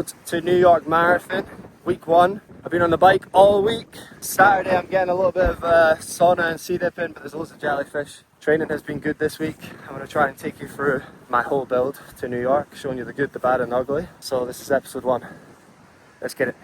road to New York Marathon, week 1. I've been on the bike all week. Saturday I'm getting a little bit of sauna and sea dipping, but there's loads of jellyfish. Training has been good this week. I'm going to try and take you through my whole build to New York, showing you the good, the bad and ugly. So this is episode 1. Let's get it.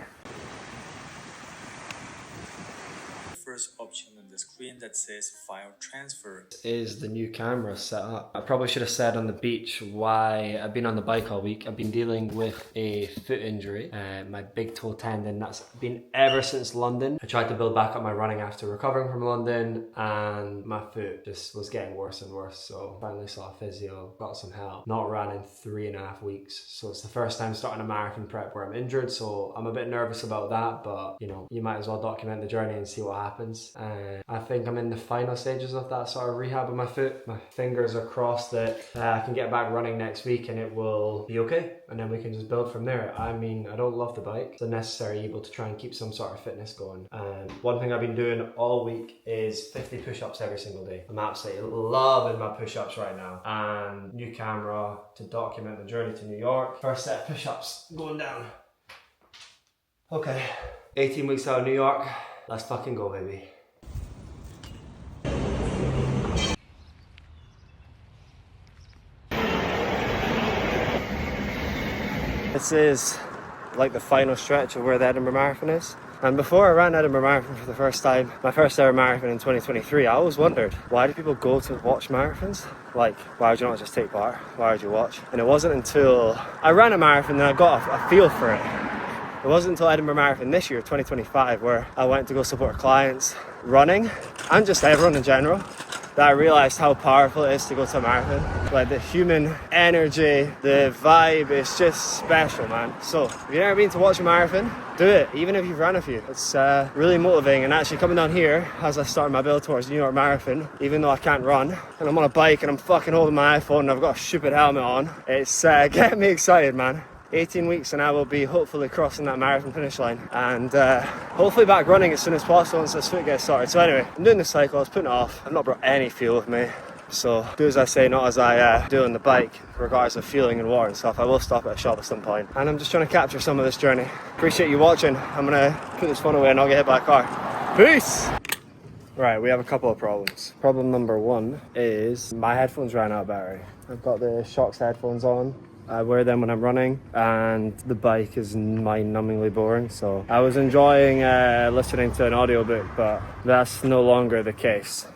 First option on the screen that says file transfer Is the new camera set up. I probably should have said on the beach why I've been on the bike all week. I've been dealing with a foot injury, my big toe tendon. That's been ever since London. I tried to build back up my running after recovering from London, and my foot just was getting worse and worse. So finally saw a physio, got some help. Not ran in 3.5 weeks. So it's the first time starting a marathon prep where I'm injured. So I'm a bit nervous about that, but you know, you might as well document the journey and see what happens. I think I'm in the final stages of that sort of rehab of my foot. My fingers are crossed that I can get back running next week and it will be okay, and then we can just build from there. I mean, I don't love the bike. It's a necessary evil to try and keep some sort of fitness going. And one thing I've been doing all week is 50 push-ups every single day. I'm absolutely loving my push-ups right now. And new camera to document the journey to New York. First set of push-ups going down. Okay, 18 weeks out of New York. Let's fucking go, baby. This is like the final stretch of where the Edinburgh Marathon is. And before I ran Edinburgh Marathon for the first time, my first ever marathon in 2023, I always wondered, why do people go to watch marathons? Like, why would you not just take part? Why would you watch? And it wasn't until I ran a marathon that I got a feel for it. It wasn't until Edinburgh Marathon this year, 2025, where I went to go support clients running, and just everyone in general, that I realised how powerful it is to go to a marathon. Like the human energy, the vibe, it's just special, man. So if you've never been to watch a marathon, do it, even if you've run a few. It's really motivating, and actually coming down here as I start my build towards New York Marathon, even though I can't run, and I'm on a bike and I'm fucking holding my iPhone and I've got a stupid helmet on, it's getting me excited, man. 18 weeks and I will be hopefully crossing that marathon finish line, and hopefully back running as soon as possible once this foot gets started. So anyway, I'm doing the cycle, I was putting it off. I've not brought any fuel with me, so do as I say, not as I do on the bike, regardless of fueling and water and stuff. I will stop at a shop at some point, and I'm just trying to capture some of this journey. Appreciate you watching. I'm gonna put this phone away and I'll get hit by a car. Peace! Right, we have a couple of problems. Problem number 1 is my headphones ran out of battery. I've got the Shocks headphones on. I wear them when I'm running, and the bike is mind-numbingly boring. So I was enjoying listening to an audiobook, but that's no longer the case.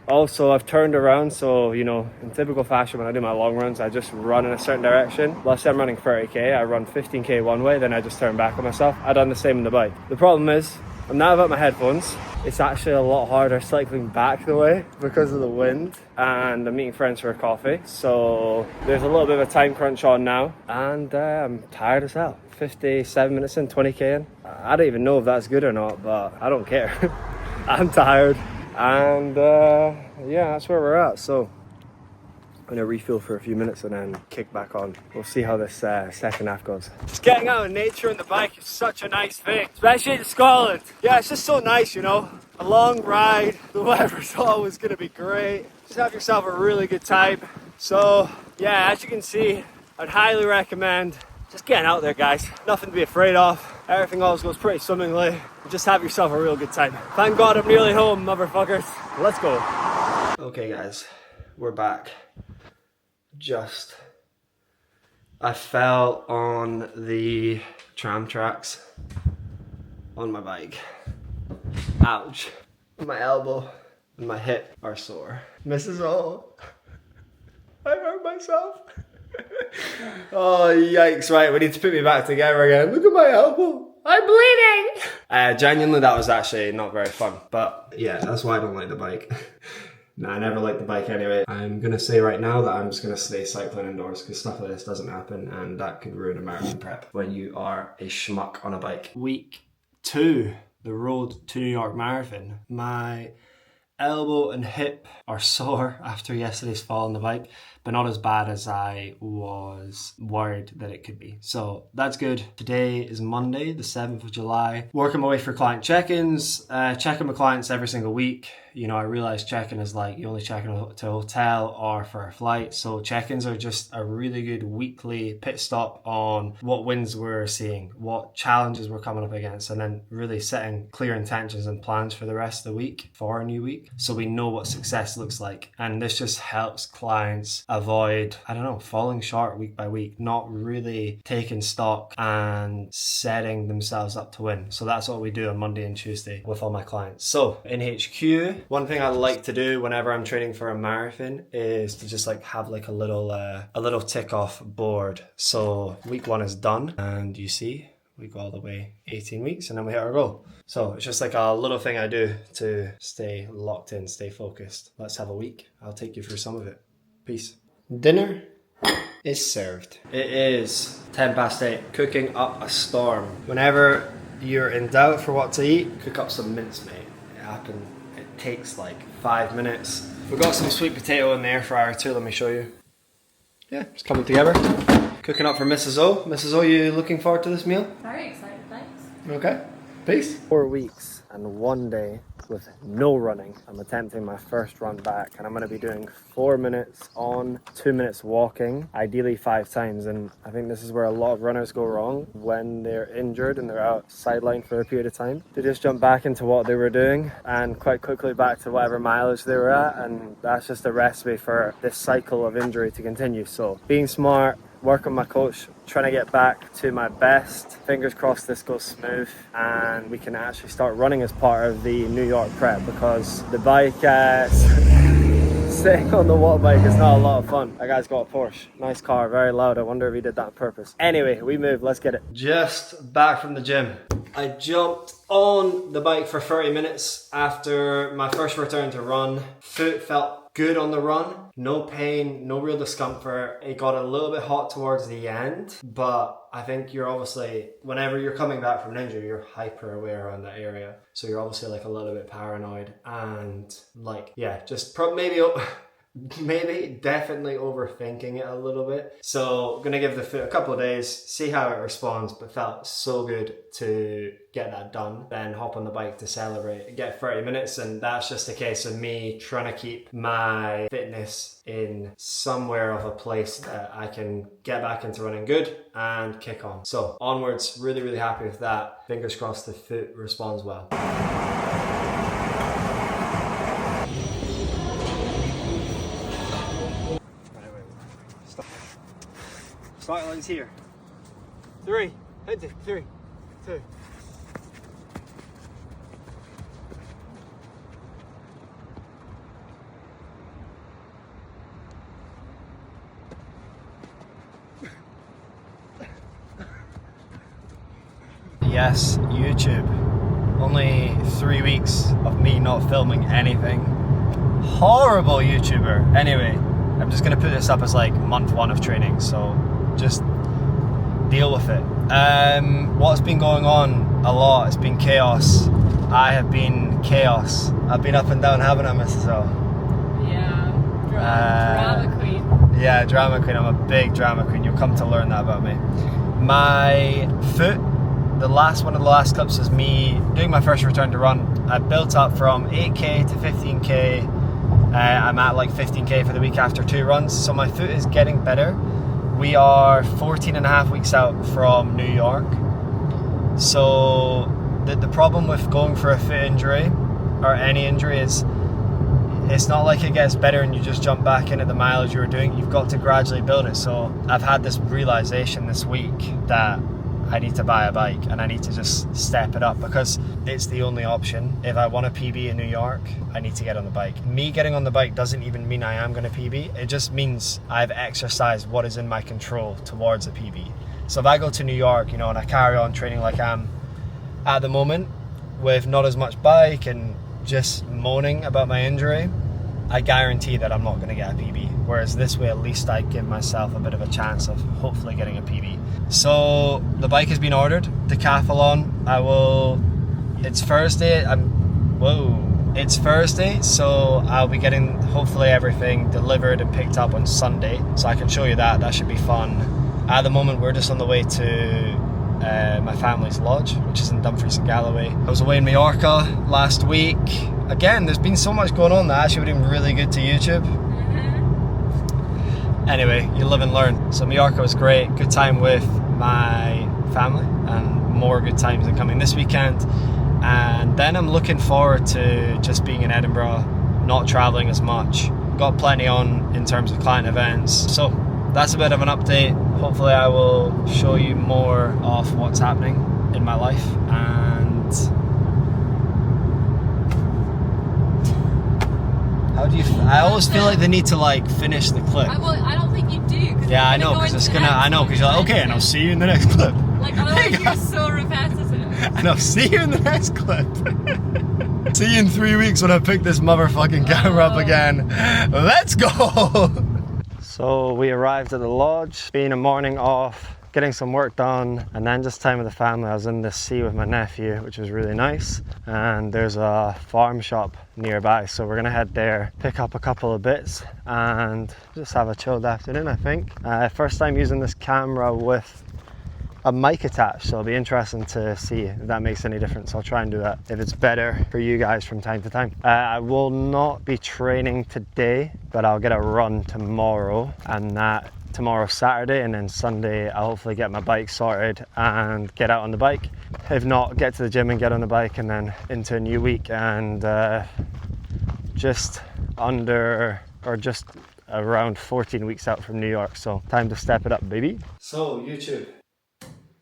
Also, I've turned around, so you know, in typical fashion, when I do my long runs, I just run in a certain direction. Let's say I'm running 30k, I run 15k one way, then I just turn back on myself. I've done the same on the bike. The problem is, I'm now without my headphones. It's actually a lot harder cycling back the way because of the wind, and I'm meeting friends for a coffee. So there's a little bit of a time crunch on now, and I'm tired as hell. 57 minutes in, 20k in. I don't even know if that's good or not, but I don't care. I'm tired, and yeah, that's where we're at. So I'm gonna refuel for a few minutes and then kick back on. We'll see how this second half goes. Just getting out in nature on the bike is such a nice thing, especially in Scotland. Yeah, it's just so nice, you know. A long ride, the weather's always gonna be great. Just have yourself a really good time. So yeah, as you can see, I'd highly recommend just getting out there, guys. Nothing to be afraid of. Everything always goes pretty swimmingly. Just have yourself a real good time. Thank God I'm nearly home, motherfuckers. Let's go. Okay guys, we're back. I fell on the tram tracks on my bike. Ouch. My elbow and my hip are sore. Mrs. O, I hurt myself. Oh yikes, right, we need to put me back together again. Look at my elbow, I'm bleeding. Genuinely, that was actually not very fun, but yeah, that's why I don't like the bike. No, I never liked the bike anyway. I'm gonna say right now that I'm just gonna stay cycling indoors, because stuff like this doesn't happen, and that could ruin a marathon prep when you are a schmuck on a bike. Week 2, the road to New York Marathon. My elbow and hip are sore after yesterday's fall on the bike, but not as bad as I was worried that it could be. So that's good. Today is Monday, the 7th of July. Working my way for client check-ins, checking my clients every single week. you know, I realized check-in is like you only check in to a hotel or for a flight. So check-ins are just a really good weekly pit stop on what wins we're seeing, what challenges we're coming up against, and then really setting clear intentions and plans for the rest of the week for a new week. So we know what success looks like. And this just helps clients avoid, I don't know, falling short week by week, not really taking stock and setting themselves up to win. So that's what we do on Monday and Tuesday with all my clients. So in HQ, one thing I like to do whenever I'm training for a marathon is to just like have like a little tick off board. So week 1 is done, and you see we go all the way 18 weeks and then we hit our goal. So it's just like a little thing I do to stay locked in, stay focused. Let's have a week. I'll take you through some of it. Peace. Dinner is served. It is 8:10, cooking up a storm. Whenever you're in doubt for what to eat, cook up some mincemeat. It takes like 5 minutes. We've got some sweet potato in the air fryer too, let me show you. Yeah, it's coming together. Cooking up for Mrs. O. Mrs. O, you looking forward to this meal? Very excited, thanks. Okay, peace. 4 weeks and 1 day with no running. I'm attempting my first run back, and I'm going to be doing 4 minutes on, 2 minutes walking, ideally 5 times. And I think this is where a lot of runners go wrong when they're injured and they're out sidelined for a period of time. They just jump back into what they were doing and quite quickly back to whatever mileage they were at, and that's just a recipe for this cycle of injury to continue. So being smart, work on my coach, trying to get back to my best. Fingers crossed this goes smooth and we can actually start running as part of the New York prep, because the bike, sitting on the watt bike is not a lot of fun. That guy's got a Porsche. Nice car, very loud. I wonder if he did that on purpose. Anyway, we move, let's get it. Just back from the gym. I jumped on the bike for 30 minutes after my first return to run. Foot felt good on the run, no pain, no real discomfort. It got a little bit hot towards the end, but I think you're obviously, whenever you're coming back from an injury, you're hyper aware around that area. So you're obviously like a little bit paranoid and like, yeah, just maybe definitely overthinking it a little bit. So gonna give the foot a couple of days, see how it responds, but felt so good to get that done, then hop on the bike to celebrate, get 30 minutes. And that's just a case of me trying to keep my fitness in somewhere of a place that I can get back into running good and kick on. So onwards, really, really happy with that. Fingers crossed the foot responds well. Start lines here. 3, 3, 2. Yes, YouTube. Only 3 weeks of me not filming anything. Horrible YouTuber. Anyway, I'm just gonna put this up as like month 1 of training, so just deal with it. What's been going on a lot, it's been chaos. I have been chaos. I've been up and down, haven't I, Mrs. O? Yeah, drama queen. Yeah, drama queen. I'm a big drama queen. You'll come to learn that about me. My foot, one of the last clips is me doing my first return to run. I built up from 8k to 15k. I'm at like 15k for the week after 2 runs, so my foot is getting better. We are 14 and a half weeks out from New York. So the problem with going for a foot injury or any injury is it's not like it gets better and you just jump back in at the mileage you were doing. You've got to gradually build it. So I've had this realization this week that I need to buy a bike and I need to just step it up, because it's the only option. If I want a PB in New York, I need to get on the bike. Me getting on the bike doesn't even mean I am going to PB. It just means I've exercised what is in my control towards a PB. So if I go to New York, and I carry on training like I am at the moment with not as much bike and just moaning about my injury, I guarantee that I'm not going to get a PB. Whereas this way, at least I give myself a bit of a chance of hopefully getting a PB. So the bike has been ordered, Decathlon. It's Thursday. It's Thursday, so I'll be getting hopefully everything delivered and picked up on Sunday. So I can show you that. That should be fun. At the moment, we're just on the way to my family's lodge, which is in Dumfries and Galloway. I was away in Mallorca last week. again, there's been so much going on that actually would have been really good to YouTube. Anyway, you live and learn. So Mallorca was great, good time with my family, and more good times are coming this weekend. And then I'm looking forward to just being in Edinburgh, not traveling as much. Got plenty on in terms of client events. So that's a bit of an update. Hopefully I will show you more of what's happening in my life. And how do you I always feel like they need to like finish the clip. I don't think you do. Yeah, I know, because it's gonna. I know, because you're like, okay, and I'll see you in the next clip. Like, otherwise you're so repetitive. And I'll see you in the next clip. See you in 3 weeks when I pick this motherfucking camera up again. Let's go. So we arrived at the lodge. Been a morning off, getting some work done, and then just time with the family. I was in the sea with my nephew, which was really nice. And there's a farm shop nearby, so we're gonna head there, pick up a couple of bits, and just have a chilled afternoon, I think. First time using this camera with a mic attached, so it'll be interesting to see if that makes any difference. I'll try and do that if it's better for you guys from time to time. I will not be training today, but I'll get a run tomorrow, and that tomorrow Saturday, and then Sunday I'll hopefully get my bike sorted and get out on the bike. If not, get to the gym and get on the bike, and then into a new week, and just around 14 weeks out from New York, so time to step it up, baby. So YouTube,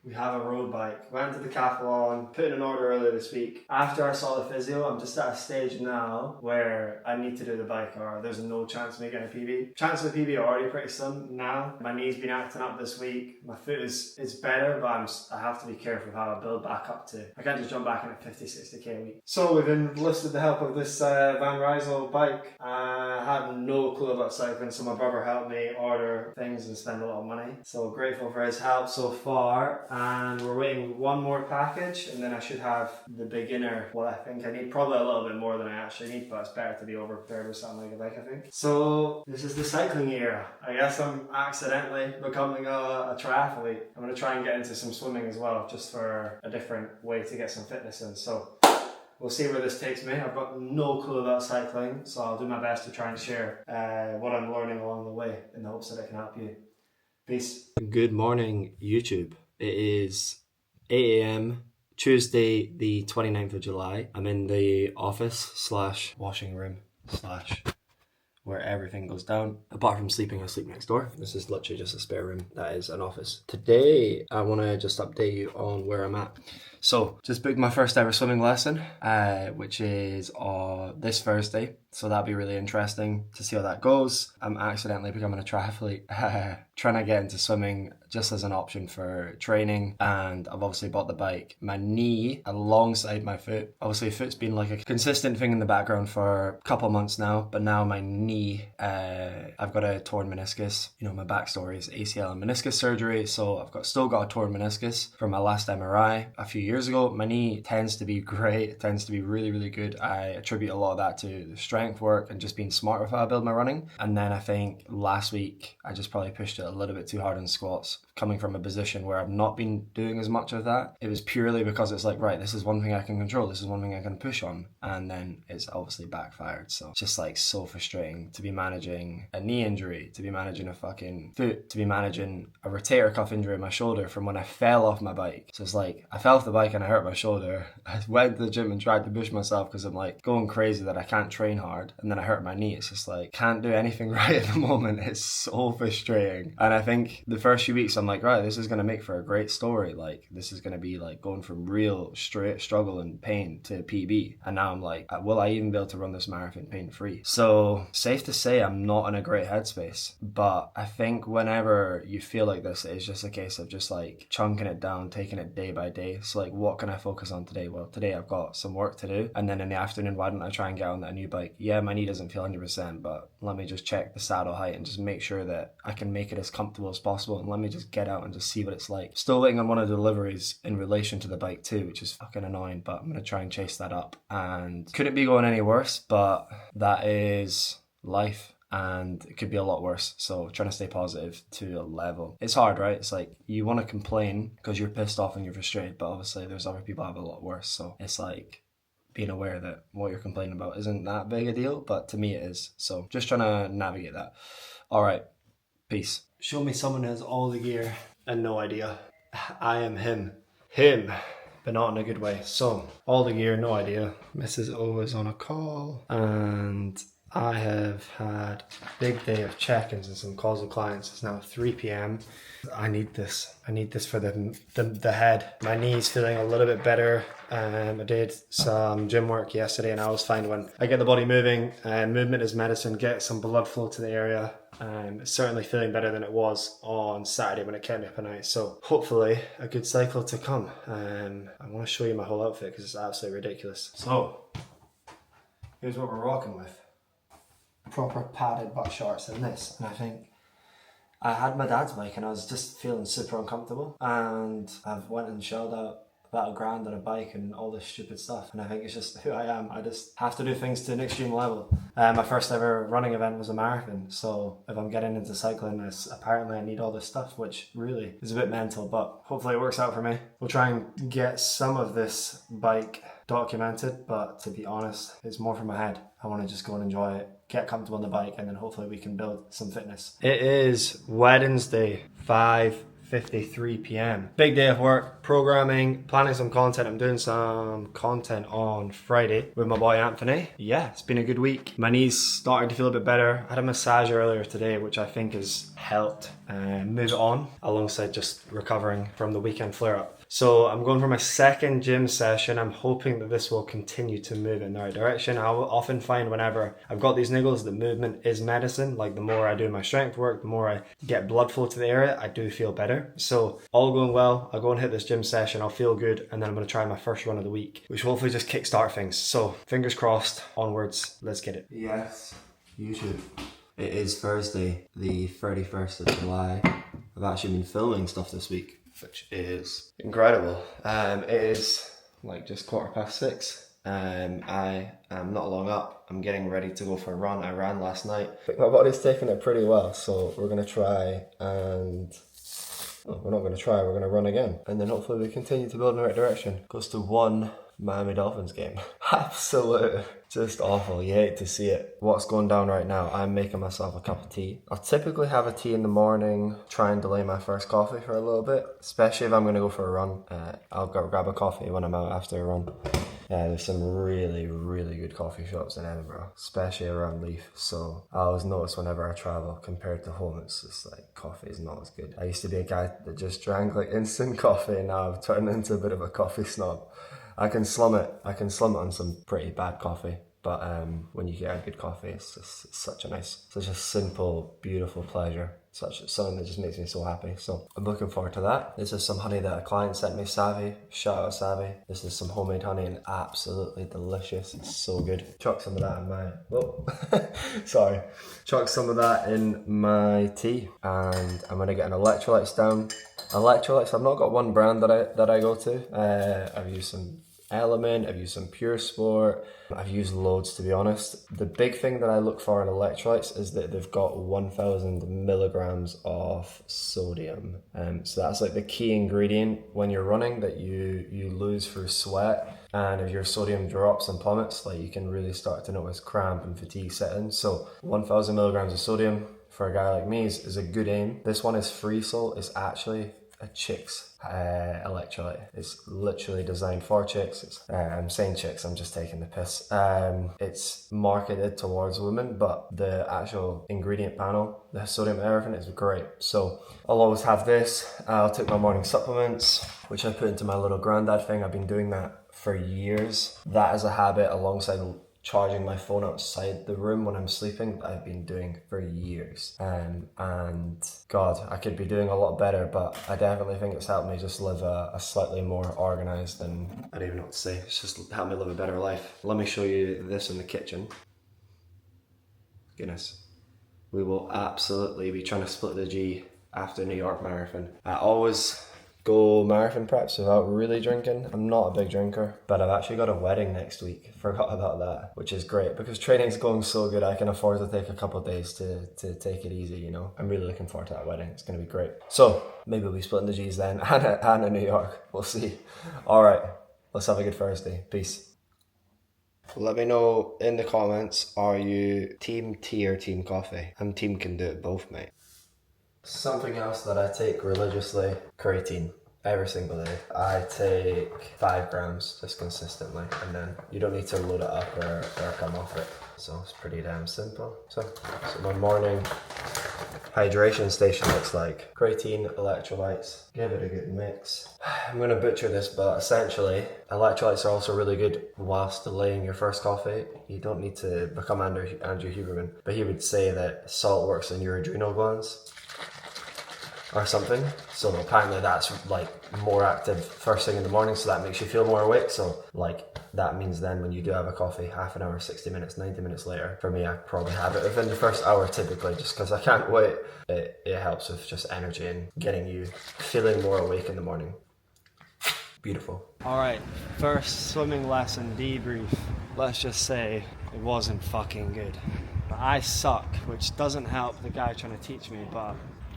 we have a road bike. Went to the Decathlon, put in an order earlier this week. After I saw the physio, I'm just at a stage now where I need to do the bike, or there's no chance of me getting a PB. Chances of PB are already pretty slim now. My knee's been acting up this week. My foot is better, but I have to be careful how I build back up to. I can't just jump back in at 50, 60k a week. So we've enlisted the help of this Van Rysel bike. I had no clue about cycling, so my brother helped me order things and spend a lot of money. So grateful for his help so far. And we're waiting one more package, and then I should have the beginner. What I think I need, probably a little bit more than I actually need, but it's better to be over prepared with something like a bike, I think. So this is the cycling era. I guess I'm accidentally becoming a triathlete. I'm going to try and get into some swimming as well, just for a different way to get some fitness in. So we'll see where this takes me. I've got no clue about cycling, so I'll do my best to try and share what I'm learning along the way in the hopes that it can help you. Peace. Good morning, YouTube. It is 8 a.m. Tuesday the 29th of July. I'm in the office / washing room / where everything goes down. Apart from sleeping, I sleep next door. This is literally just a spare room that is an office. Today, I want to just update you on where I'm at. So, just booked my first ever swimming lesson, which is this Thursday. So that'll be really interesting to see how that goes. I'm accidentally becoming a triathlete, trying to get into swimming just as an option for training, and I've obviously bought the bike. My knee alongside my foot, obviously foot's been like a consistent thing in the background for a couple months now, but now my knee, I've got a torn meniscus. You know, my backstory is ACL and meniscus surgery, so I've still got a torn meniscus from my last MRI a few years ago. My knee tends to be great, it tends to be really, really good. I attribute a lot of that to the strength work and just being smart with how I build my running. And then I think last week I just probably pushed it a little bit too hard in squats, coming from a position where I've not been doing as much of that. It was purely because it's like, right, this is one thing I can control, this is one thing I can push on, and then it's obviously backfired. So just like so frustrating to be managing a knee injury, to be managing a fucking foot, to be managing a rotator cuff injury in my shoulder from when I fell off my bike. So it's like I fell off the bike and I hurt my shoulder. I went to the gym and tried to push myself because I'm like going crazy that I can't train hard, and then I hurt my knee. It's just like can't do anything right at the moment. It's so frustrating. And I think the first few weeks I'm like, right, this is going to make for a great story. Like this is going to be like going from real straight struggle and pain to PB. And now I'm like, will I even be able to run this marathon pain free? So safe to say I'm not in a great headspace, but I think whenever you feel like this, it's just a case of just like chunking it down, taking it day by day. So like, what can I focus on today? Well, today I've got some work to do, and then in the afternoon, why don't I try and get on that new bike? Yeah, my knee doesn't feel 100%, but let me just check the saddle height and just make sure that I can make it as comfortable as possible, and let me just get out and just see what it's like. Still waiting on one of the deliveries in relation to the bike too, which is fucking annoying, but I'm going to try and chase that up. And couldn't be going any worse, but that is life. And it could be a lot worse, so trying to stay positive to a level. It's hard, right? It's like you want to complain because you're pissed off and you're frustrated, but obviously there's other people that have a lot worse, so it's like being aware that what you're complaining about isn't that big a deal, but to me it is. So just trying to navigate that. All right, peace. Show me someone who has all the gear and no idea. I am him. Him, but not in a good way. So, all the gear, no idea. Mrs. O is on a call, and I have had a big day of check-ins and some calls with clients. It's now 3 p.m. I need this. I need this for the head. My knee's feeling a little bit better. I did some gym work yesterday, and I always find when I get the body moving, movement is medicine, get some blood flow to the area. It's certainly feeling better than it was on Saturday when it kept me up at night. So hopefully a good cycle to come. I want to show you my whole outfit because it's absolutely ridiculous. So here's what we're rocking with. Proper padded butt shorts and this. And I think I had my dad's bike and I was just feeling super uncomfortable. And I've went and shelled out about $1,000 on a bike and all this stupid stuff, and I think it's just who I am. I just have to do things to an extreme level. My first ever running event was a marathon, so if I'm getting into cycling, apparently I need all this stuff, which really is a bit mental, but hopefully it works out for me. We'll try and get some of this bike documented, but to be honest, it's more for my head. I want to just go and enjoy it, get comfortable on the bike, and then hopefully we can build some fitness. It is Wednesday, 5:53 p.m. Big day of work, programming, planning some content. I'm doing some content on Friday with my boy Anthony. Yeah, it's been a good week. My knee's starting to feel a bit better. I had a massage earlier today, which I think has helped move it on alongside just recovering from the weekend flare-up. So I'm going for my second gym session. I'm hoping that this will continue to move in the right direction. I will often find whenever I've got these niggles that movement is medicine. Like the more I do my strength work, the more I get blood flow to the area, I do feel better. So all going well. I'll go and hit this gym session. I'll feel good. And then I'm going to try my first run of the week, which will hopefully just kickstart things. So fingers crossed, onwards. Let's get it. Yes, YouTube. It is Thursday, the 31st of July. I've actually been filming stuff this week, which is incredible. It is like just 6:15. I am not long up. I'm getting ready to go for a run. I ran last night. My body's taking it pretty well, so we're going to try and... Well, we're not going to try, we're going to run again. And then hopefully we continue to build in the right direction. Goes to one Miami Dolphins game. Absolute, just awful. You hate to see it. What's going down right now, I'm making myself a cup of tea. I'll typically have a tea in the morning, try and delay my first coffee for a little bit, especially if I'm going to go for a run. I'll go grab a coffee when I'm out after a run. There's some really, really good coffee shops in Edinburgh, especially around Leith. So I always notice whenever I travel, compared to home, it's just like coffee is not as good. I used to be a guy that just drank like instant coffee, and now I've turned into a bit of a coffee snob. I can slum it on some pretty bad coffee. But when you get a good coffee, it's such a simple, beautiful pleasure. Something that just makes me so happy. So I'm looking forward to that. This is some honey that a client sent me, Savvy. Shout out Savvy. This is some homemade honey and absolutely delicious. It's so good. Chuck some of that in my... Whoa. Sorry. Chuck some of that in my tea. And I'm going to get an electrolytes down. Electrolytes, I've not got one brand that I go to. I've used some Element, I've used some Pure Sport, I've used loads to be honest. The big thing that I look for in electrolytes is that they've got 1000 milligrams of sodium. So that's like the key ingredient when you're running that you lose through sweat. And if your sodium drops and plummets, like you can really start to notice cramp and fatigue set in. So 1000 milligrams of sodium for a guy like me is a good aim. This one is free salt. It's actually a chick's electrolyte. It's literally designed for chicks. I'm saying chicks, I'm just taking the piss. It's marketed towards women, but the actual ingredient panel, the sodium and everything is great. So I'll always have this. I'll take my morning supplements, which I put into my little granddad thing. I've been doing that for years. That is a habit alongside charging my phone outside the room when I'm sleeping, I've been doing for years. And God, I could be doing a lot better, but I definitely think it's helped me just live a slightly more organised and I don't even know what to say. It's just helped me live a better life. Let me show you this in the kitchen. Goodness. We will absolutely be trying to split the G after New York Marathon. I always go marathon preps without really drinking. I'm not a big drinker, but I've actually got a wedding next week. Forgot about that, which is great because training's going so good. I can afford to take a couple of days to take it easy, you know. I'm really looking forward to that wedding. It's going to be great. So maybe we'll be splitting the G's then and in New York. We'll see. All right, let's have a good Thursday. Peace. Let me know in the comments, are you team tea or team coffee? I'm team can do it both, mate. Something else that I take religiously, creatine. Every single day. I take 5 grams just consistently, and then you don't need to load it up or come off it. So it's pretty damn simple. So my morning hydration station looks like creatine, electrolytes. Give it a good mix. I'm gonna butcher this, but essentially electrolytes are also really good whilst delaying your first coffee. You don't need to become Andrew Huberman, but he would say that salt works in your adrenal glands or something. So apparently that's like more active first thing in the morning, so that makes you feel more awake. So like that means then when you do have a coffee, half an hour, 60 minutes, 90 minutes later, for me I probably have it within the first hour typically, just because I can't wait. It helps with just energy and getting you feeling more awake in the morning. Beautiful. Alright, first swimming lesson debrief. Let's just say it wasn't fucking good. But I suck, which doesn't help the guy trying to teach me, but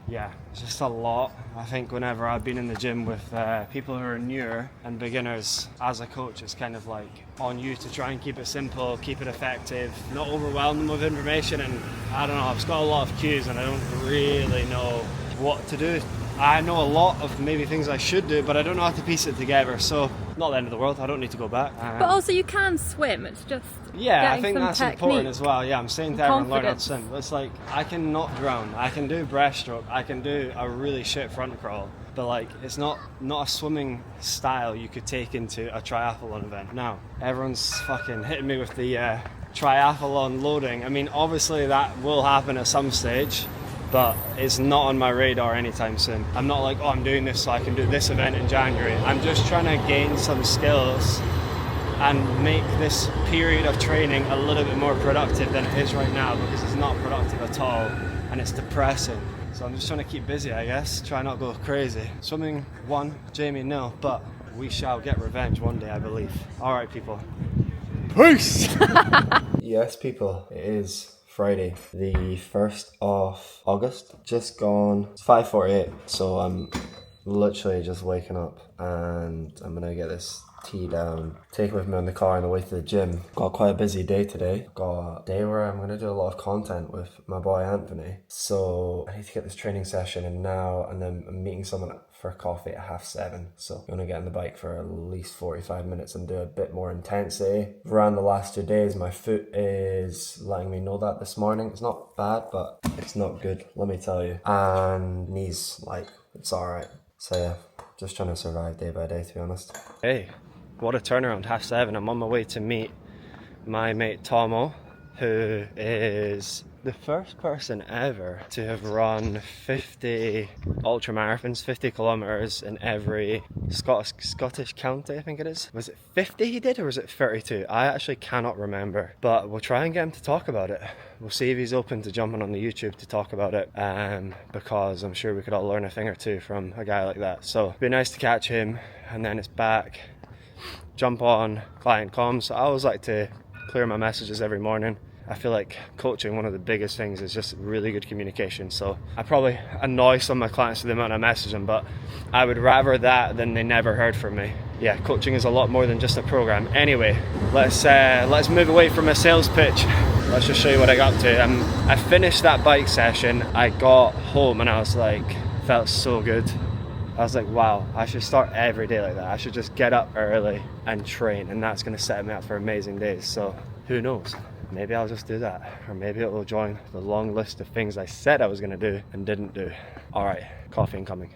yeah, it's just a lot. I think whenever I've been in the gym with people who are newer and beginners, as a coach, it's kind of like on you to try and keep it simple, keep it effective, not overwhelm them with information. And I don't know, I've just got a lot of cues and I don't really know what to do. I know a lot of maybe things I should do, but I don't know how to piece it together. So not the end of the world, I don't need to go back. But also you can swim, it's just yeah, I think some that's technique. important as well. Yeah, I'm saying to everyone, learn how to Confidence. swim. It's like, I can not drown, I can do breaststroke, I can do a really shit front crawl, but like, it's not a swimming style you could take into a triathlon event. Now, everyone's fucking hitting me with the triathlon loading. I mean, obviously that will happen at some stage, but it's not on my radar anytime soon. I'm not like, oh, I'm doing this so I can do this event in January. I'm just trying to gain some skills and make this period of training a little bit more productive than it is right now, because it's not productive at all and it's depressing. So I'm just trying to keep busy, I guess, try not go crazy. Swimming 1, Jamie 0, but we shall get revenge one day, I believe. Alright people, peace! Yes people, it is Friday, the 1st of August, just gone. It's 5:48, so I'm literally just waking up and I'm gonna get this tea down, take it with me in the car on the way to the gym. Got quite a busy day today. Got a day where I'm gonna do a lot of content with my boy Anthony, so I need to get this training session in now, and then I'm meeting someone for coffee at 7:30, so I'm gonna get on the bike for at least 45 minutes and do a bit more intensity. Around the last 2 days my foot is letting me know that this morning. It's not bad, but it's not good, let me tell you. And knees, like, it's alright. So yeah, just trying to survive day by day, to be honest. Hey, what a turnaround, 7:30. I'm on my way to meet my mate Tomo, who is the first person ever to have run 50 ultra marathons, 50 kilometers in every Scottish county, I think it is. Was it 50 he did, or was it 32? I actually cannot remember, but we'll try and get him to talk about it. We'll see if he's open to jumping on the YouTube to talk about it, because I'm sure we could all learn a thing or two from a guy like that. So it'd be nice to catch him, and then it's back, jump on client comms. I always like to clear my messages every morning. I feel like coaching, one of the biggest things is just really good communication. So I probably annoy some of my clients with the amount I message them, but I would rather that than they never heard from me. Yeah, coaching is a lot more than just a program. Anyway, let's move away from a sales pitch. Let's just show you what I got up to. I finished that bike session. I got home and I was like, felt so good. I was like, wow, I should start every day like that. I should just get up early and train, and that's going to set me up for amazing days. So who knows? Maybe I'll just do that, or maybe it will join the long list of things I said I was going to do and didn't do. All right, coffee incoming.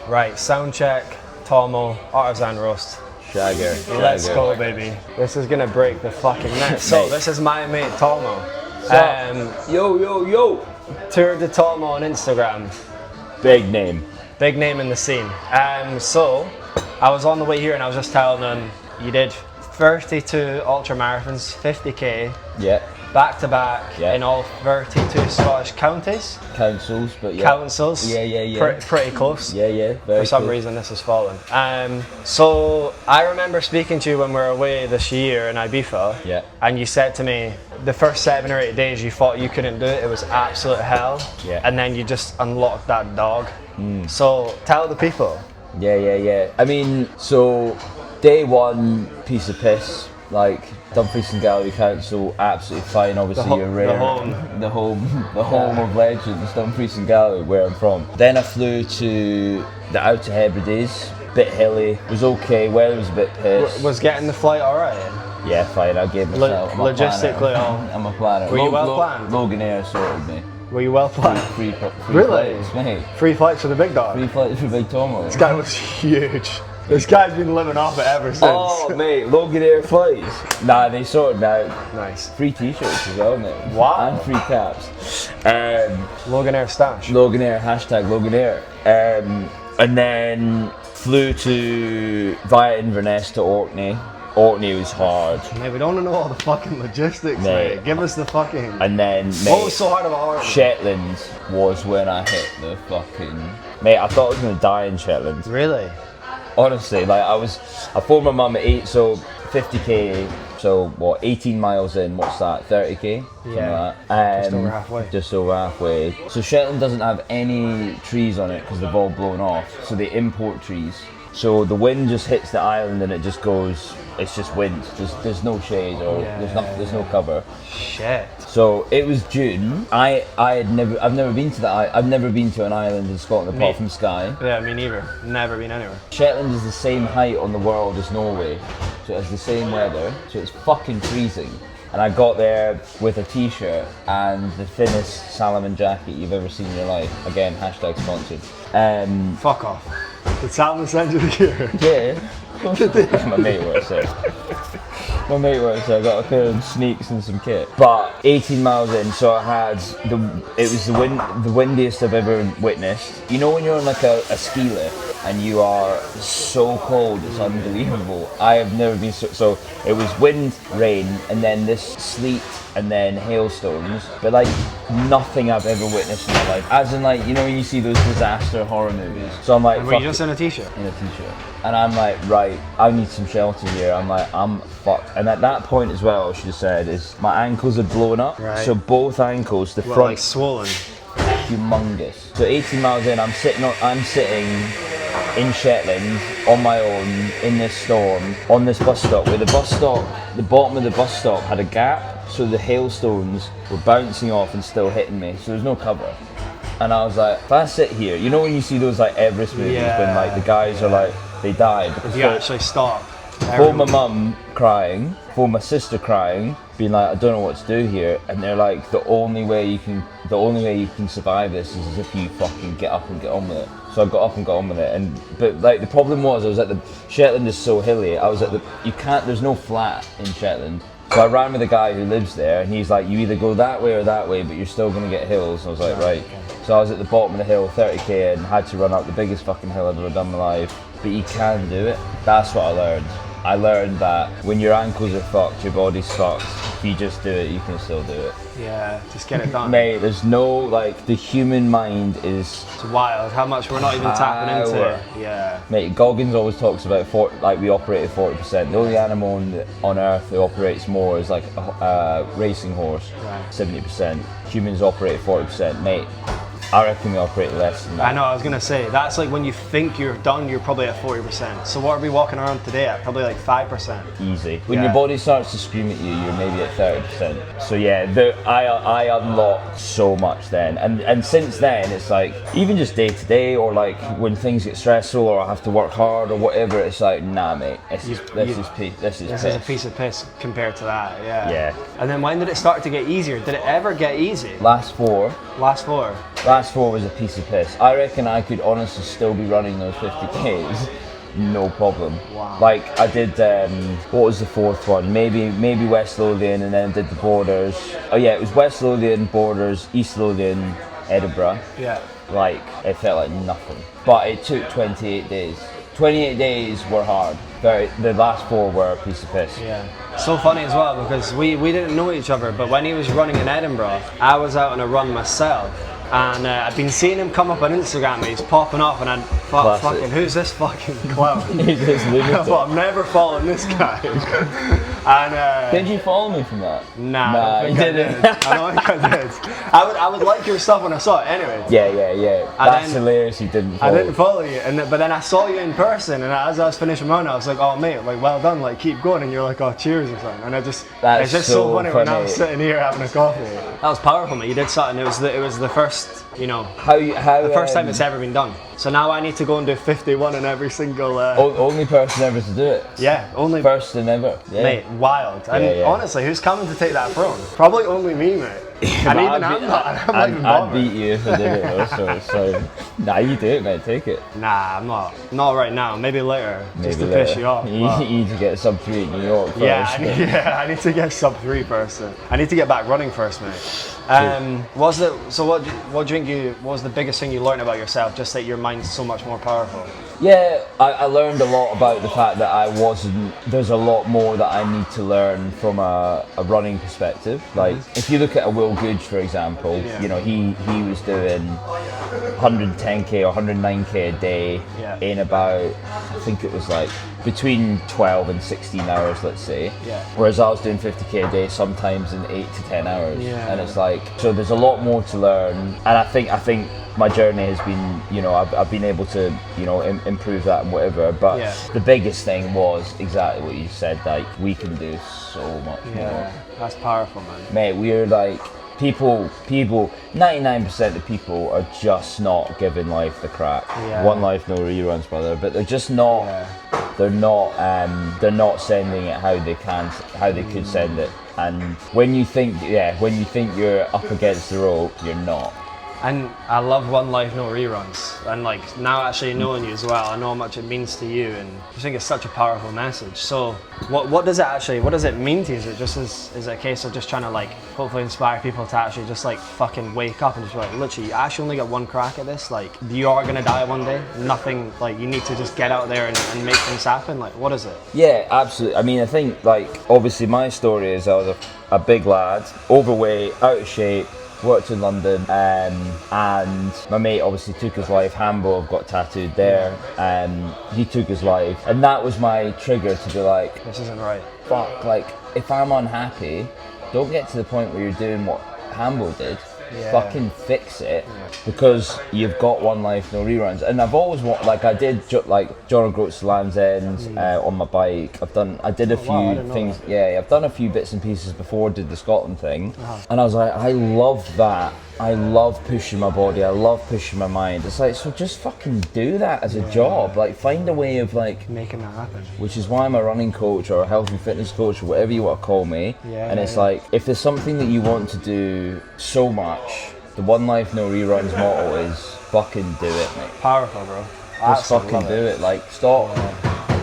Right, sound check, Tomo, artisan roast. Shagger. Let's go, baby. This is going to break the fucking net. So this is my mate Tomo. Yo. Tour de Tomo on Instagram. Big name. Big name in the scene. So I was on the way here and I was just telling them, you did 32 ultra marathons, 50k, Yeah. back to back Yeah. in all 32 Scottish counties. Councils, but yeah. Councils. Yeah. Pretty close. Yeah. Very For some cool. reason this has fallen. So I remember speaking to you when we were away this year in Ibiza. Yeah. And you said to me, the first 7 or 8 days you thought you couldn't do it. It was absolute hell. Yeah. And then you just unlocked that dog. So tell the people. Yeah. I mean, so day one, piece of piss. Like Dumfries and Galloway Council, absolutely fine. Obviously, you're rare. The home of legends, Dumfries and Galloway, where I'm from. Then I flew to the Outer Hebrides. Bit hilly, was okay. Weather was a bit pissed. Was getting the flight alright? Yeah, fine. I gave myself. I'm a logistically, planner. I'm a planner. Were you well planned? Loganair sorted me. Were you well planned? Free Really? flights, mate. Free flights for the big dog. Free flights for Big Tomo. This guy was huge. This guy's been living off it ever since. Oh, mate, Loganair flights. Nah, they sorted me out. Nice. Free t-shirts as well, mate. Wow. And free caps. Loganair stash. Loganair, hashtag Loganair. And then flew via Inverness to Orkney. Orkney was hard. Mate, we don't want to know all the fucking logistics, mate. Give us the fucking... And then, mate, what was so hard about Orkney? Shetland was when I hit the fucking... Mate, I thought I was going to die in Shetland. Really? Honestly, like I phoned my mum at 50k, so what, 18 miles in, what's that, 30k? Yeah, like that. just over halfway. Just over halfway. So Shetland doesn't have any trees on it because they've all blown off, so they import trees. So the wind just hits the island and it just goes, it's just wind. There's no shade or there's no cover. Shit. So it was June. I've never been to I've never been to an island in Scotland apart from Skye. Yeah, me neither. Never been anywhere. Shetland is the same height on the world as Norway, so it has the same weather. So it's fucking freezing. And I got there with a t-shirt and the thinnest Salomon jacket you've ever seen in your life. Again, hashtag sponsored. Fuck off. Did Salomon send you the gear? Yeah. My mate works there. I got a pair of sneaks and some kit. But 18 miles in, so I had it was the windiest I've ever witnessed. You know when you're on like a ski lift and you are so cold, it's unbelievable. I have never been so it was wind, rain, and then this sleet, and then hailstones, but like nothing I've ever witnessed in my life. As in, like, you know when you see those disaster horror movies. So I'm like, were you just in a t-shirt? In a t-shirt. And I'm like, right, I need some shelter here. I'm like, I'm fucked. And at that point as well, I should have said, is my ankles had blown up. Right. So both ankles, the front, like swollen. Humongous. So 18 miles in, I'm sitting in Shetland on my own in this storm on this bus stop where the bottom of the bus stop had a gap, so the hailstones were bouncing off and still hitting me, so there's no cover. And I was like, if I sit here, you know when you see those like Everest movies when like the guys are like, they died. Did you actually stop? Phone my mum crying, phone my sister crying, being like, I don't know what to do here, and they're like, the only way you can survive this is if you fucking get up and get on with it. So I got up and got on with it, but like the problem was I was at the Shetland is so hilly. I was at there's no flat in Shetland. So I ran with a guy who lives there, and he's like, you either go that way or that way, but you're still gonna get hills. And I was like, right. So I was at the bottom of the hill, 30k, and had to run up the biggest fucking hill I've ever done in my life. But you can do it. That's what I learned. I learned that when your ankles are fucked, your body's fucked. If you just do it, you can still do it. Yeah, just get it done. Mate, there's no, like, the human mind is... It's wild how much we're not even tapping into. Yeah. Mate, Goggins always talks about, we operate at 40%. The only animal on Earth that operates more is like a racing horse, right. 70%. Humans operate at 40%. Mate, I reckon we operate less than that. I know, I was going to say, that's like when you think you're done, you're probably at 40%. So what are we walking around today at? Probably like 5%. Easy. When your body starts to scream at you, you're maybe at 30%. So yeah, I unlocked so much then. And since then, it's like, even just day to day, or like when things get stressful or I have to work hard or whatever, it's like, nah mate, this is a piece of piss compared to that, yeah. Yeah. And then when did it start to get easier? Did it ever get easy? Last four was a piece of piss. I reckon I could honestly still be running those 50Ks, no problem. Wow. Like I did, what was the fourth one? Maybe West Lothian, and then did the Borders. Oh yeah, it was West Lothian, Borders, East Lothian, Edinburgh. Yeah. Like, it felt like nothing. But it took 28 days. 28 days were hard. The last 4 were a piece of piss. Yeah. So funny as well, because we didn't know each other, but when he was running in Edinburgh, I was out on a run myself, And I'd been seeing him come up on Instagram, he's popping up, and I'd thought, Classic. fucking, who's this fucking clown? He's this I lunatic. thought, I'm never following this guy. And Did you follow me from that? nah, Nah, I don't you think I didn't. did. I don't think I did. I would like your stuff when I saw it anyway. Yeah. That's then- hilarious. You didn't I follow. didn't follow you, but then I saw you in person, and as I was finishing mine, I was like, "Oh mate, like well done, like keep going." And you're like, "Oh cheers" or something, and it's That's just so funny when I'm funny. sitting here having a coffee. That was powerful, mate. You did something. It was the first, How the first time it's ever been done. So now I need to go and do 51 in every single. only person ever to do it. Yeah, only. First and ever. Yeah. Mate, wild. And Yeah. honestly, who's coming to take that throne? Probably only me, mate. And even I'm not. I'm not even I'd bothered. beat you if I did it though, so nah, you do it, mate, take it. Nah, I'm not. Not right now. Maybe later, just to Maybe piss later. you off. You But- need to get sub 3 in New York first. I need to get sub 3 first. I need to get back running first, mate. What do you think what was the biggest thing you learned about yourself? Just that your mind's so much more powerful. Yeah, I learned a lot about the fact that there's a lot more that I need to learn from a running perspective. Like, if you look at a Will Googe, for example, Yeah. he was doing 110k or 109k a day Yeah. in about, I think it was like between 12 and 16 hours, let's say. Yeah. Whereas I was doing 50k a day sometimes in 8 to 10 hours. Yeah. And it's like, so there's a lot more to learn. And I think my journey has been, I've been able to, improve that and whatever. But Yeah. the biggest thing was exactly what you said, like, we can do so much more. That's powerful, man. Mate, we're like, people, 99% of people are just not giving life the crack. Yeah. One life, no reruns, brother. But they're just not. Yeah. They're not sending it how they could send it. And when you think you're up against the rope, you're not. And I love One Life No Reruns. And like now actually knowing you as well, I know how much it means to you, and I think it's such a powerful message. So what does it mean to you? Is it just is it a case of just trying to like hopefully inspire people to actually just like fucking wake up and just be like, literally, you actually only get one crack at this, like you are gonna die one day. Nothing, like you need to just get out there and make things happen. Like what is it? Yeah, absolutely. I mean, I think like obviously my story is I was a big lad, overweight, out of shape, worked in London, and my mate obviously took his life. Hambo, I've got tattooed there. He took his life, and that was my trigger to be like, This isn't right. fuck, like if I'm unhappy, don't get to the point where you're doing what Hambo did. Yeah. Fucking fix it, because you've got one life, no reruns. And I've always I did like John O'Groats to Land's End on my bike. I did a few wow, I didn't know things. that. Yeah, I've done a few bits and pieces before. Did the Scotland thing, and I was like, I love that. I love pushing my body. I love pushing my mind. It's like, so just fucking do that as a job. Like, find a way of like. Making that happen. Which is why I'm a running coach or a health and fitness coach or whatever you want to call me. Yeah, and it's yeah. like, if there's something that you want to do so much, the One Life No Reruns motto is fucking do it, mate. Powerful, bro. Just fucking do it. Like, stop.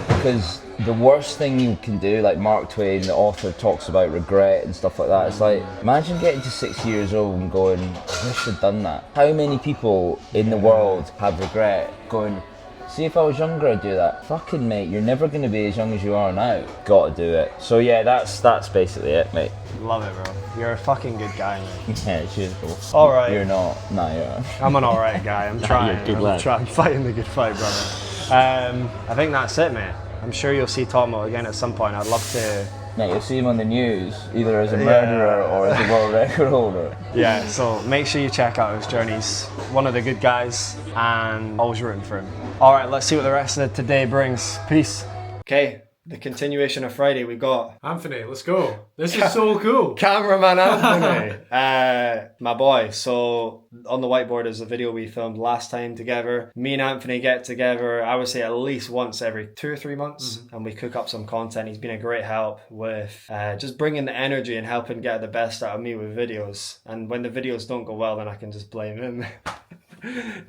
Because the worst thing you can do, like Mark Twain, the author, talks about regret and stuff like that. It's like, imagine getting to 6 years old and going, I wish I'd done that. How many people in the world have regret going, see if I was younger I'd do that. Fucking mate, you're never going to be as young as you are now. Gotta do it. So yeah, that's basically it, mate. Love it, bro. You're a fucking good guy, mate. Yeah, cheers, bro. All right. You're not. Nah, you're. I'm an alright guy. I'm trying. you're a good lad. I'm fighting the good fight, brother. I think that's it, mate. I'm sure you'll see Tomo again at some point. I'd love to. Mate, you'll see him on the news, either as a murderer or as a world record holder. Yeah, so make sure you check out his journeys. One of the good guys, and always rooting for him. All right, let's see what the rest of today brings. Peace. Okay, the continuation of Friday we got Anthony, let's go. This is so cool. cameraman Anthony, my boy. So on the whiteboard is a video we filmed last time together. Me and Anthony get together, I would say at least once every 2 or 3 months, and we cook up some content. He's been a great help with just bringing the energy and helping get the best out of me with videos. And when the videos don't go well, then I can just blame him.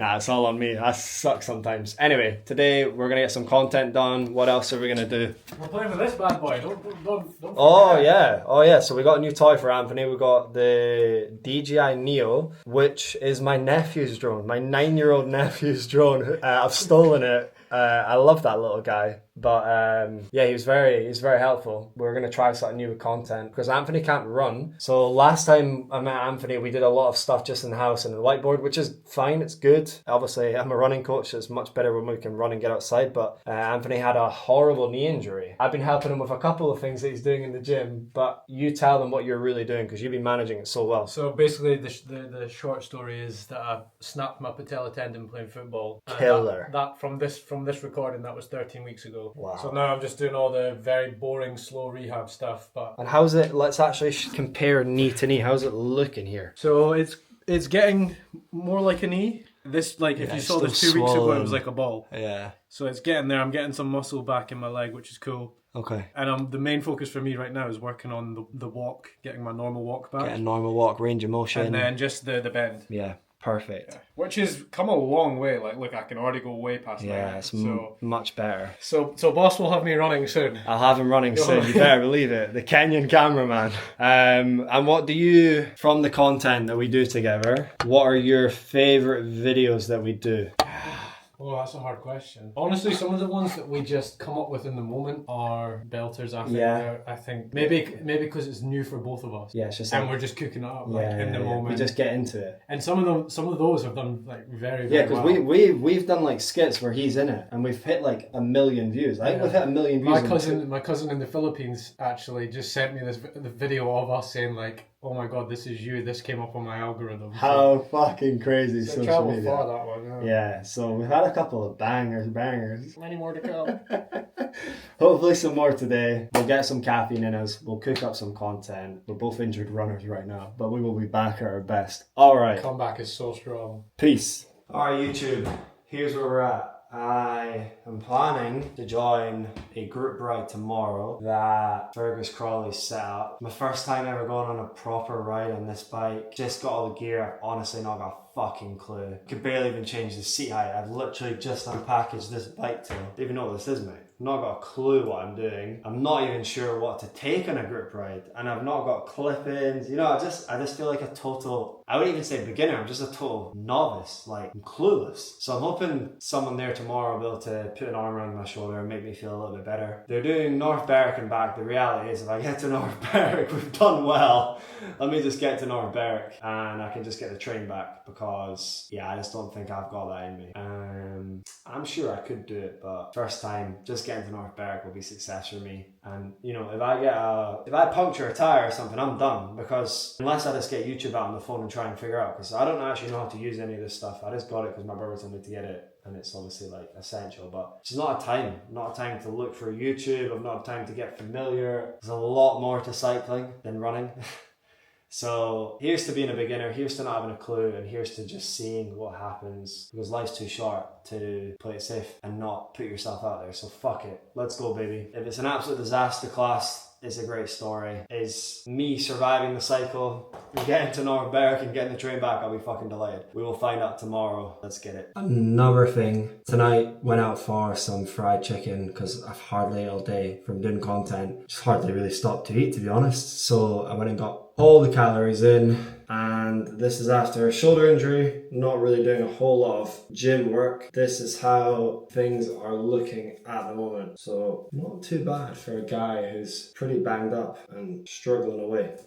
Nah, it's all on me. I suck sometimes. Anyway, today we're gonna get some content done. What else are we gonna do? We're playing with this bad boy. Don't Oh yeah. So we got a new toy for Anthony. We got the DJI Neo, which is my nephew's drone, my 9-year-old nephew's drone. I've stolen it. I love that little guy, But yeah, he was very helpful. We're going to try something new with content because Anthony can't run. So last time I met Anthony, we did a lot of stuff just in the house and the whiteboard, which is fine. It's good. Obviously, I'm a running coach, so it's much better when we can run and get outside. But Anthony had a horrible knee injury. I've been helping him with a couple of things that he's doing in the gym, but you tell them what you're really doing because you've been managing it so well. So basically, the short story is that I snapped my patella tendon playing football. Killer. That from this recording, that was 13 weeks ago. Wow. So now I'm just doing all the very boring, slow rehab stuff. But And how's it? Let's actually compare knee to knee. How's it looking here? so it's getting more like a knee. This if you saw this 2 weeks ago, it was like a ball. Yeah. So it's getting there. I'm getting some muscle back in my leg, which is cool. Okay. And the main focus for me right now is working on the walk, getting my normal walk back. Get a normal walk, range of motion. And then just the bend. Yeah, perfect. Which has come a long way. Like, look, I can already go way past Yeah, that. it's much better. So boss will have me running soon. I'll have him running soon, you better believe it. The Kenyan cameraman. And what do you, from the content that we do together, what are your favourite videos that we do? Oh, that's a hard question. Honestly, some of the ones that we just come up with in the moment are belters. I think. Yeah. I think maybe because it's new for both of us. Yeah, it's just and like, we're just cooking it up in the moment. we just get into it. And some of those have done like very Yeah, very because well. we've done like skits where he's in it, and we've hit like 1 million views. I think we've hit 1 million views. My cousin in the Philippines actually just sent me the video of us saying like, "Oh my god, this is you. This came up on my algorithm." How fucking crazy is So social travel media. far that one. Yeah, so we've had a couple of bangers. Many more to come. Hopefully some more today. We'll get some caffeine in us. We'll cook up some content. We're both injured runners right now, but we will be back at our best. All right. Comeback is so strong. Peace. All right, YouTube. Here's where we're at. I am planning to join a group ride tomorrow that Fergus Crawley's set up. My first time ever going on a proper ride on this bike. Just got all the gear. I've honestly not got a fucking clue. Could barely even change the seat height. I've literally just unpackaged this bike to. Don't even know what this is, mate. I've not got a clue what I'm doing. I'm not even sure what to take on a group ride, and I've not got clip-ins. You know, I just feel like a total, I wouldn't even say beginner, I'm just a total novice. Like, I'm clueless. So I'm hoping someone there tomorrow will be able to put an arm around my shoulder and make me feel a little bit better. They're doing North Berwick and back. The reality is, if I get to North Berwick, we've done well. Let me just get to North Berwick and I can just get the train back, because yeah, I just don't think I've got that in me. I'm sure I could do it, but first time, just getting to North Berwick will be success for me. And you know, if I puncture a tire or something, I'm done, because unless I just get YouTube out on the phone and try and figure out, because I don't actually know how to use any of this stuff. I just got it because my brother told me to get it, and it's obviously like essential, but it's not a time to look for YouTube. I've not time to get familiar. There's a lot more to cycling than running. So here's to being a beginner, here's to not having a clue, and here's to just seeing what happens, because life's too short to play it safe and not put yourself out there. So fuck it, let's go, baby. If it's an absolute disaster class, it's a great story. Is me surviving the cycle and getting to North Berwick and getting the train back, I'll be fucking delighted. We will find out tomorrow. Let's get it. Another thing, tonight went out for some fried chicken because I've hardly ate all day from doing content. Just hardly really stopped to eat, to be honest. So I went and got all the calories in, and this is after a shoulder injury, not really doing a whole lot of gym work. This is how things are looking at the moment. So not too bad for a guy who's pretty banged up and struggling away.